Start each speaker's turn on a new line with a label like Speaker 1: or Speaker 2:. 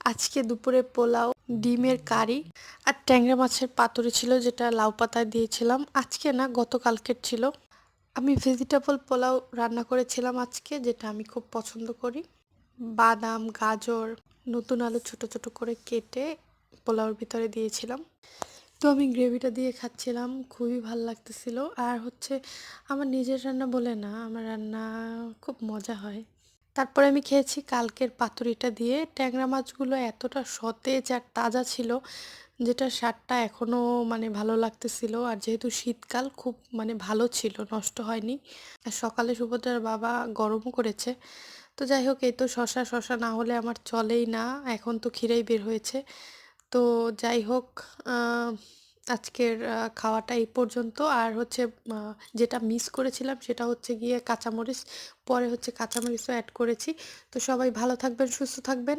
Speaker 1: আজকে দুপুরে পোলাও, ডিমের কারি আর ট্যাংরা মাছের পাতুরি ছিল, যেটা লাউ পাতায় দিয়েছিলাম। আজকে না, গতকালকের ছিল। আমি ভেজিটেবল পোলাও রান্না করেছিলাম আজকে, যেটা আমি খুব পছন্দ করি। বাদাম, গাজর, নতুন আলু ছোট ছোট করে কেটে পোলাওর ভিতরে দিয়েছিলাম। তো আমি গ্রেভিটা দিয়ে খাচ্ছিলাম, খুবই ভাল লাগতেছিল। আর হচ্ছে, আমার নিজের রান্না বলে না, আমার রান্না খুব মজা হয়। তারপরে আমি খেয়েছি কালকের পাতুরিটা দিয়ে। ট্যাংরা মাছগুলো এতটা সতেজ আর তাজা ছিল, যেটার স্বাদটা এখনও মানে ভালো লাগতেছিল। আর যেহেতু শীতকাল, খুব মানে ভালো ছিল, নষ্ট হয়নি। আর সকালে সুভদ্রার বাবা গরমও করেছে। তো যাই হোক, এই তো শশা শশা না হলে আমার চলেই না। এখন তো খিরেই বের হয়েছে। তো যাই হোক, আহ, আজকের খাওয়াটা এই পর্যন্ত। আর হচ্ছে, যেটা মিস করেছিলাম সেটা হচ্ছে গিয়ে কাঁচামরিচ। পরে হচ্ছে কাঁচামরিচও অ্যাড করেছি। তো সবাই ভালো থাকবেন, সুস্থ থাকবেন।